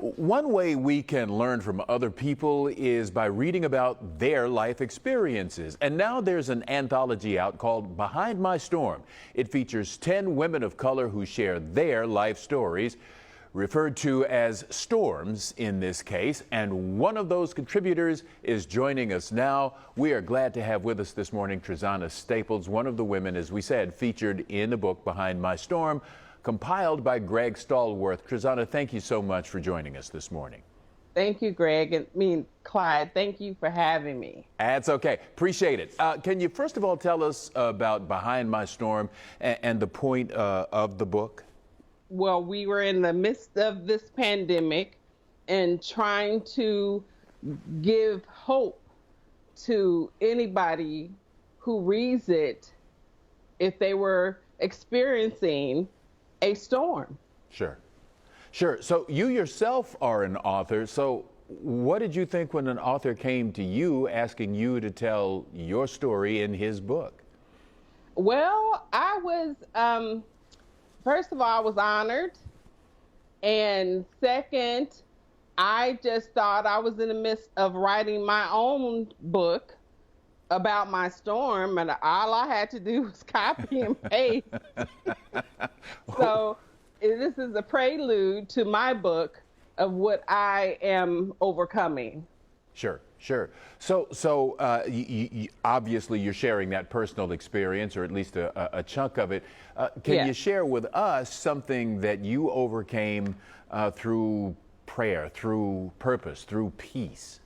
One way we can learn from other people is by reading about their life experiences. And now there's an anthology out called Behind My Storm. It features 10 women of color who share their life stories, referred to as storms in this case. And one of those contributors is joining us now. We are glad to have with us this morning Trazana Staples, one of the women, as we said, featured in the book Behind My Storm, compiled by Greg Stallworth. Trazana, thank you so much for joining us this morning. Thank you, Greg. Clyde, thank you for having me. That's okay. Appreciate it. Can you first of all tell us about Behind My Storm and the point of the book? Well, we were in the midst of this pandemic and trying to give hope to anybody who reads it if they were experiencing a storm. Sure. So you yourself are an author. So what did you think when an author came to you asking you to tell your story in his book? Well, I was, first of all, I was honored. And second, I just thought I was in the midst of writing my own book about my storm, and all I had to do was copy and paste. So this is a prelude to my book of what I am overcoming. Sure. So obviously you're sharing that personal experience, or at least a chunk of it. Can you share with us something that you overcame through prayer, through purpose, through peace?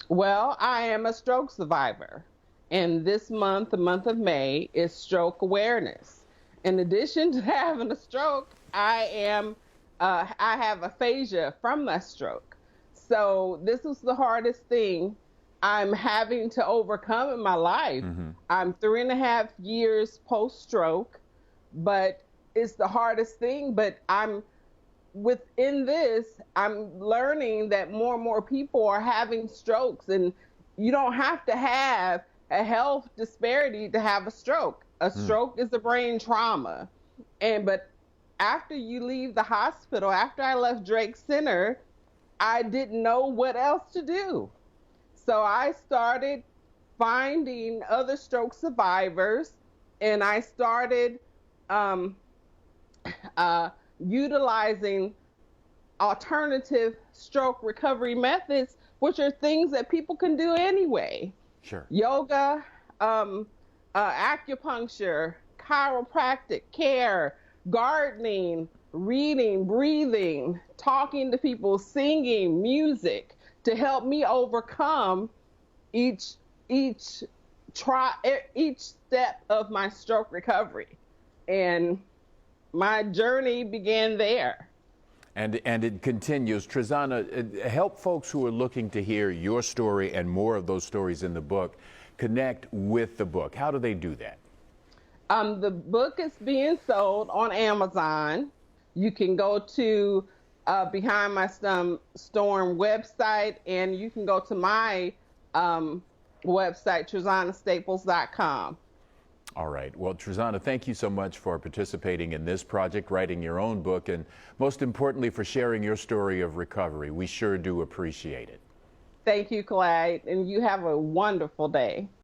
Well, I am a stroke survivor, and this month, the month of May, is stroke awareness. In addition to having a stroke, I have aphasia from my stroke. So this was the hardest thing I'm having to overcome in my life. Mm-hmm. I'm 3.5 years post-stroke, but it's the hardest thing. But within this, I'm learning that more and more people are having strokes, and you don't have to have a health disparity to have a stroke. A stroke is a brain trauma. But after you leave the hospital, after I left Drake Center, I didn't know what else to do. So I started finding other stroke survivors, and I started utilizing alternative stroke recovery methods, which are things that people can do anyway. Sure. Yoga, acupuncture, chiropractic care, gardening, reading, breathing, talking to people, singing, music, to help me overcome each step of my stroke recovery. And my journey began there. And it continues. Trazana, help folks who are looking to hear your story and more of those stories in the book connect with the book. How do they do that? The book is being sold on Amazon. You can go to Behind My Storm website, and you can go to my website, TrazanaStaples.com. All right. Well, Trazana, thank you so much for participating in this project, writing your own book, and most importantly, for sharing your story of recovery. We sure do appreciate it. Thank you, Clyde, and you have a wonderful day.